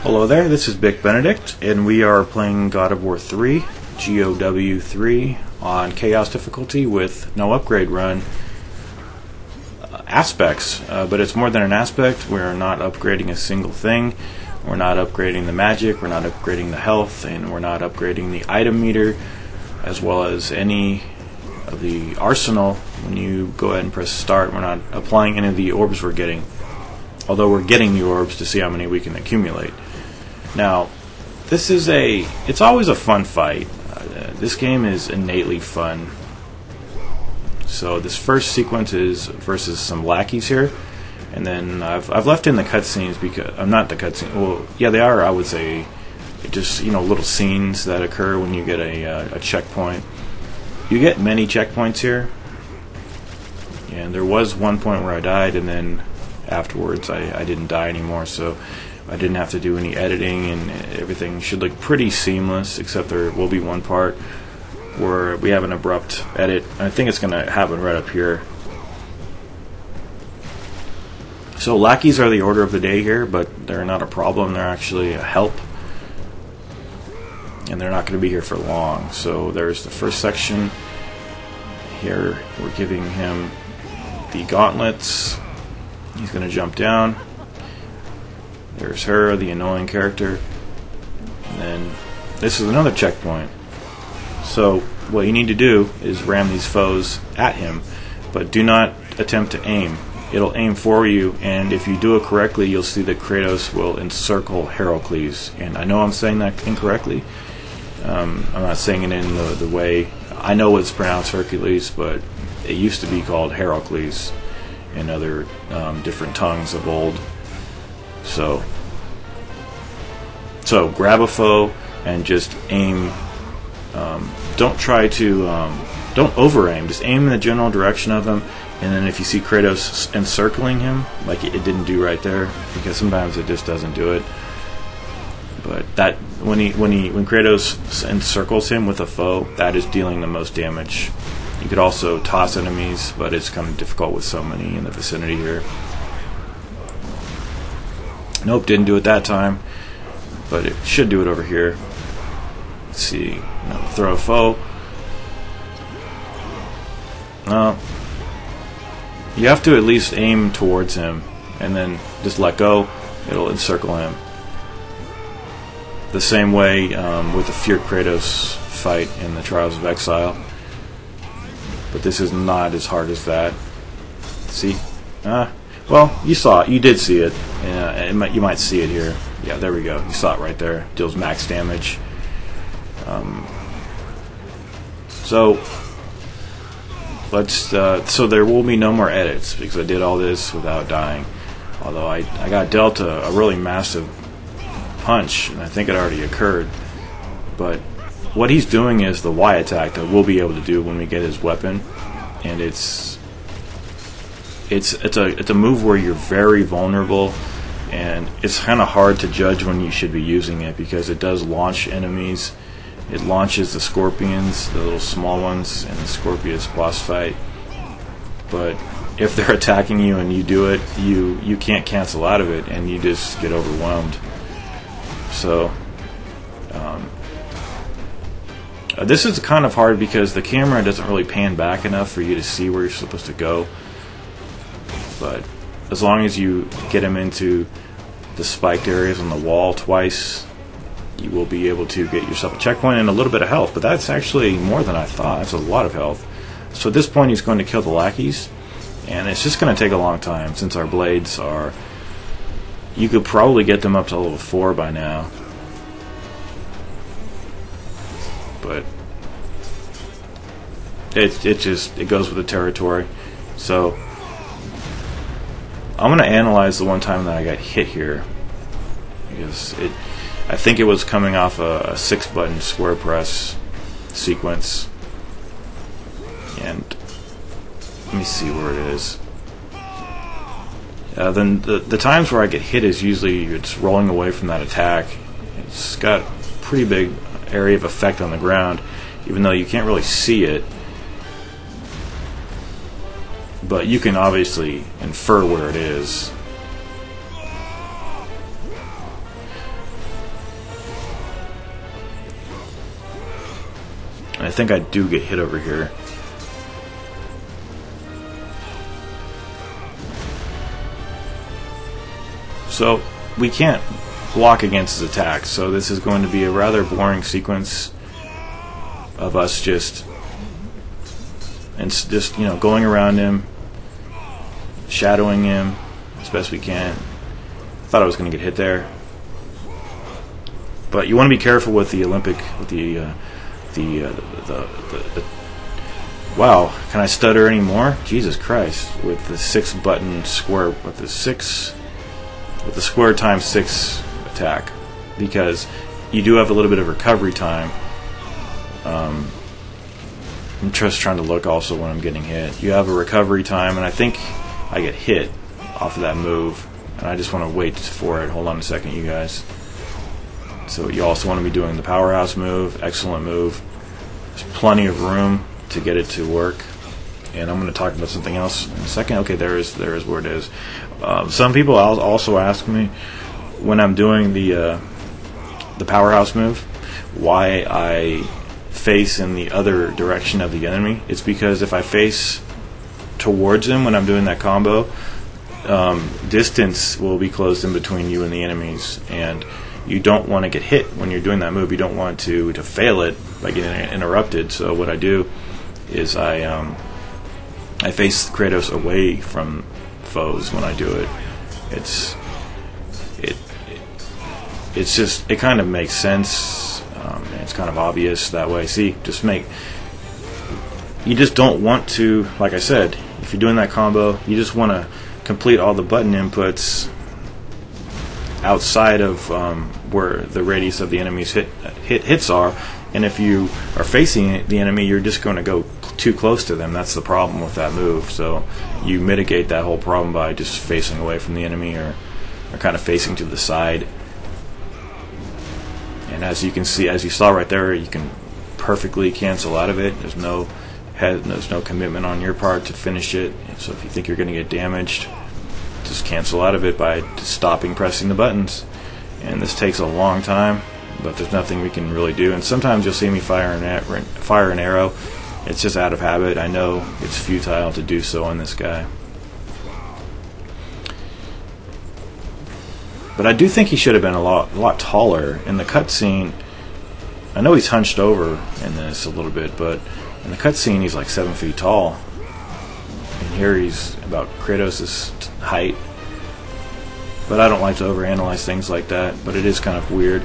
Hello there, this is Bic Benedict, and we are playing God of War 3, GOW 3, on Chaos difficulty with no upgrade run aspects. But it's more than an aspect. We're not upgrading a single thing. We're not upgrading the magic, we're not upgrading the health, and we're not upgrading the item meter, as well as any of the arsenal. When you go ahead and press start, we're not applying any of the orbs we're getting. Although we're getting the orbs to see how many we can accumulate. Now, it's always a fun fight. This game is innately fun. So this first sequence is versus some lackeys here, and then I've left in the cutscenes because I'm not the cutscene. Well, yeah, they are. I would say just little scenes that occur when you get a checkpoint. You get many checkpoints here, and there was one point where I died, and then afterwards I didn't die anymore, so I didn't have to do any editing, and everything should look pretty seamless, except there will be one part where we have an abrupt edit. I think it's going to happen right up here. So lackeys are the order of the day here, but they're not a problem. They're actually a help, and they're not going to be here for long. So there's the first section. Here we're giving him the gauntlets. He's going to jump down. There's her, the annoying character. And then this is another checkpoint. So what you need to do is ram these foes at him, but do not attempt to aim. It'll aim for you, and if you do it correctly, you'll see that Kratos will encircle Hercules. And I know I'm saying that incorrectly. I'm not saying it in the way I know it's pronounced Hercules, but it used to be called Hercules in other different tongues of old. So grab a foe and just aim. Don't try to don't over aim. Just aim in the general direction of him, and then if you see Kratos encircling him, like it didn't do right there, because sometimes it just doesn't do it. But that when Kratos encircles him with a foe, that is dealing the most damage. You could also toss enemies, but it's kind of difficult with so many in the vicinity here. Nope, didn't do it that time, but it should do it over here. Let's see. No, throw a foe. No. You have to at least aim towards him, and then just let go. It'll encircle him. The same way with the Fear Kratos fight in the Trials of Exile. But this is not as hard as that. See? Well, you saw it. You did see it. You might see it here. Yeah, there we go. You saw it right there. Deals max damage. So there will be no more edits, because I did all this without dying. Although I got dealt a really massive punch, and I think it already occurred. But what he's doing is the Y attack that we'll be able to do when we get his weapon, and it's a move where you're very vulnerable, and it's kind of hard to judge when you should be using it, because it does launch enemies. It launches the scorpions, the little small ones, in the Scorpius boss fight. But if they're attacking you and you do it, you can't cancel out of it, and you just get overwhelmed. So this is kind of hard because the camera doesn't really pan back enough for you to see where you're supposed to go. But as long as you get him into the spiked areas on the wall twice, you will be able to get yourself a checkpoint and a little bit of health. But that's actually more than I thought. That's a lot of health. So at this point he's going to kill the lackeys, and it's just going to take a long time, since our blades are... You could probably get them up to level 4 by now. But it goes with the territory. So I'm going to analyze the one time that I got hit here, because I think it was coming off a 6-button square press sequence. And let me see where it is. Then the times where I get hit is usually it's rolling away from that attack. It's got a pretty big area of effect on the ground, even though you can't really see it. But you can obviously infer where it is. And I think I do get hit over here. So we can't block against his attacks, so this is going to be a rather boring sequence of us just going around him, shadowing him as best we can. Thought I was going to get hit there, but you want to be careful with the Olympic, with the wow, can I stutter anymore? Jesus Christ! With the 6-button square, with the square times 6 attack, because you do have a little bit of recovery time. I'm just trying to look also when I'm getting hit. You have a recovery time, and I think I get hit off of that move, and I just want to wait for it. Hold on a second, you guys. So you also want to be doing the powerhouse move. Excellent move. There's plenty of room to get it to work. And I'm going to talk about something else in a second. Okay, there is where it is. Some people also ask me when I'm doing the powerhouse move why I face in the other direction of the enemy. It's because if I face towards him when I'm doing that combo, distance will be closed in between you and the enemies, and you don't want to get hit when you're doing that move. You don't want to fail it by getting interrupted. So what I do is I face Kratos away from foes when I do it. It's just, it kind of makes sense. It's kind of obvious that way. See, you just don't want to, like I said, if you're doing that combo, you just want to complete all the button inputs outside of where the radius of the enemy's hits are. And if you are facing the enemy, you're just going to go too close to them. That's the problem with that move. So you mitigate that whole problem by just facing away from the enemy, or kind of facing to the side. And as you can see, as you saw right there, you can perfectly cancel out of it. There's no commitment on your part to finish it. So if you think you're going to get damaged, just cancel out of it by just stopping pressing the buttons. And this takes a long time, but there's nothing we can really do. And sometimes you'll see me fire an arrow. It's just out of habit. I know it's futile to do so on this guy. But I do think he should have been a lot taller in the cutscene. I know he's hunched over in this a little bit, but in the cutscene he's like 7 feet tall. And here he's about Kratos' height. But I don't like to overanalyze things like that, but it is kind of weird.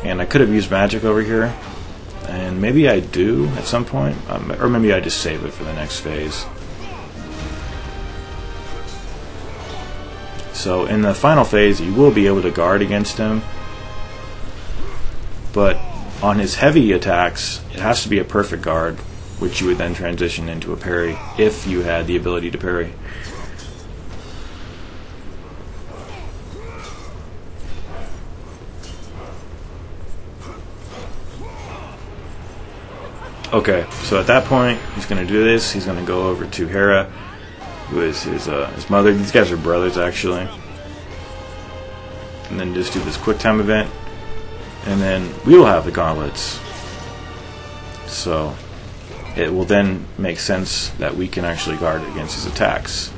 And I could have used magic over here, and maybe I do at some point, or maybe I just save it for the next phase. So in the final phase, you will be able to guard against him, but on his heavy attacks, it has to be a perfect guard, which you would then transition into a parry, if you had the ability to parry. Okay, so at that point, he's going to do this. He's going to go over to Hera, who is his mother. These guys are brothers, actually. And then just do this quick time event. And then we will have the gauntlets. So it will then make sense that we can actually guard against his attacks.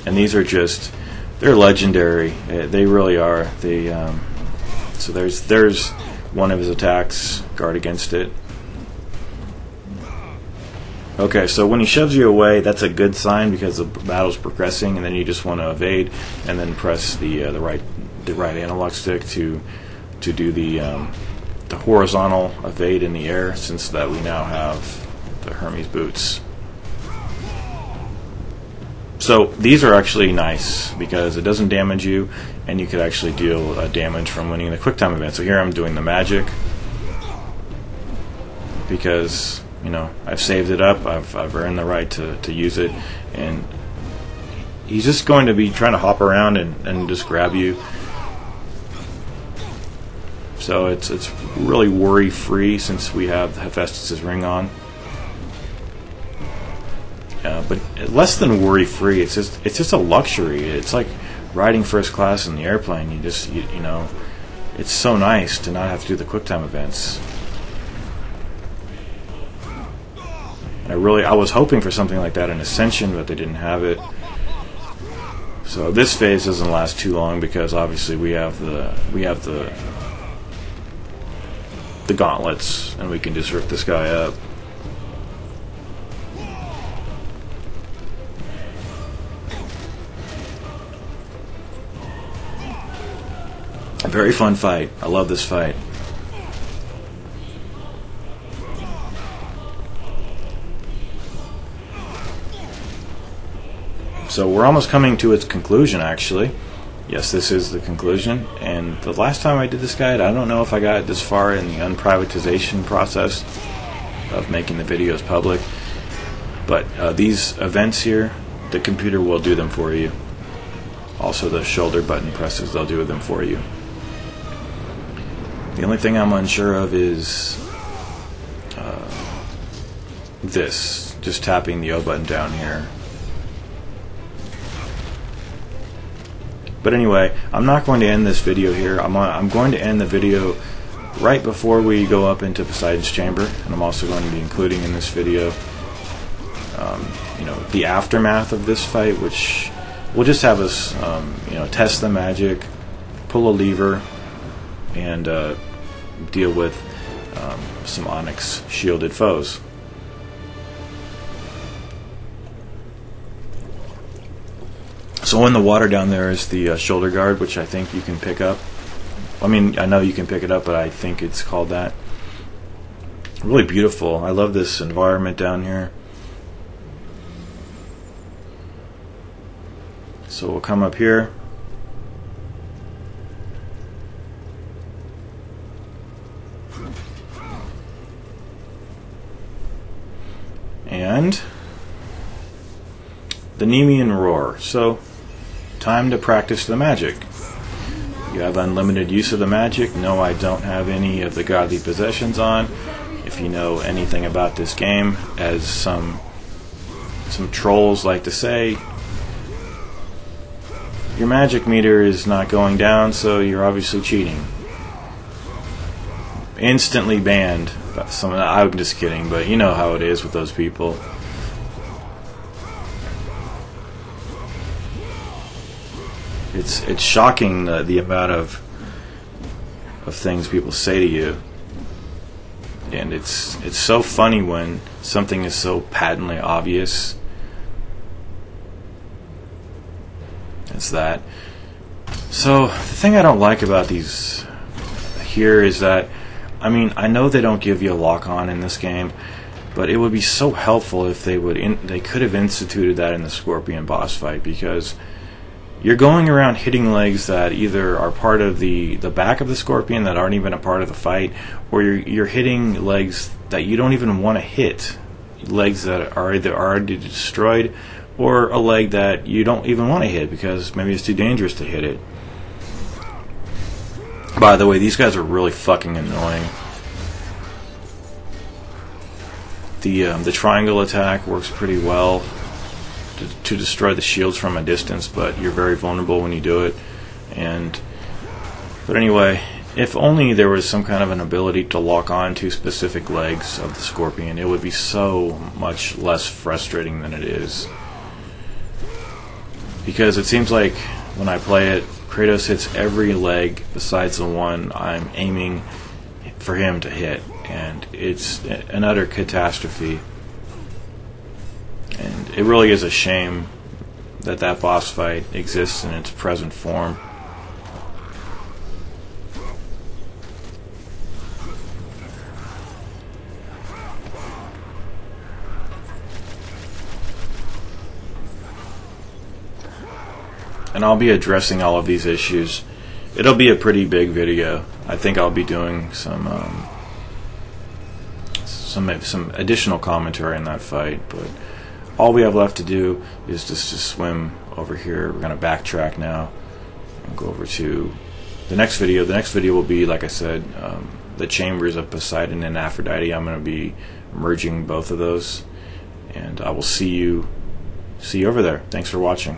And these are just, they're legendary. They really are. So there's one of his attacks, guard against it. Okay, so when he shoves you away, that's a good sign because the battle's progressing, and then you just want to evade and then press the right analog stick to do the horizontal evade in the air, since that we now have the Hermes boots. So these are actually nice because it doesn't damage you, and you could actually deal damage from winning the quick time event. So here I'm doing the magic because, you know, I've saved it up. I've earned the right to use it, and he's just going to be trying to hop around and just grab you. So it's really worry free since we have Hephaestus' ring on. But less than worry free. It's just a luxury. It's like riding first class in the airplane. You know, it's so nice to not have to do the quick time events. I was hoping for something like that in Ascension, but they didn't have it. So this phase doesn't last too long because obviously we have the gauntlets, and we can just rip this guy up. A very fun fight. I love this fight. So we're almost coming to its conclusion, actually. Yes, this is the conclusion. And the last time I did this guide, I don't know if I got this far in the unprivatization process of making the videos public. But these events here, the computer will do them for you. Also the shoulder button presses, they'll do them for you. The only thing I'm unsure of is this, just tapping the O button down here. But anyway, I'm not going to end this video here. I'm going to end the video right before we go up into Poseidon's chamber, and I'm also going to be including in this video, the aftermath of this fight, which will just have us, test the magic, pull a lever, and deal with some Onyx shielded foes. So in the water down there is the shoulder guard, which I think you can pick up. I mean, I know you can pick it up, but I think it's called that. Really beautiful. I love this environment down here. So we'll come up here. And the Nemean Roar. So, time to practice the magic. You have unlimited use of the magic. No, I don't have any of the godly possessions on. If you know anything about this game, as some trolls like to say, your magic meter is not going down, so you're obviously cheating. Instantly banned. I'm just kidding, but you know how it is with those people. It's shocking the amount of things people say to you, and it's so funny when something is so patently obvious. It's that. So the thing I don't like about these here is that, I mean, I know they don't give you a lock-on in this game, but it would be so helpful if they could have instituted that in the Scorpion boss fight, because you're going around hitting legs that either are part of the back of the Scorpion that aren't even a part of the fight, or you're hitting legs that you don't even want to hit, legs that are either already destroyed, or a leg that you don't even want to hit because maybe it's too dangerous to hit it. By the way, these guys are really fucking annoying. The triangle attack works pretty well to destroy the shields from a distance, but you're very vulnerable when you do it. But anyway, if only there was some kind of an ability to lock on to specific legs of the Scorpion, it would be so much less frustrating than it is. Because it seems like when I play it, Kratos hits every leg besides the one I'm aiming for him to hit, and it's an utter catastrophe. And it really is a shame that that boss fight exists in its present form. And I'll be addressing all of these issues. It'll be a pretty big video. I think I'll be doing some additional commentary on that fight, but all we have left to do is just to swim over here. We're going to backtrack now and go over to the next video. The next video will be, like I said, the chambers of Poseidon and Aphrodite. I'm going to be merging both of those, and I will see you over there. Thanks for watching.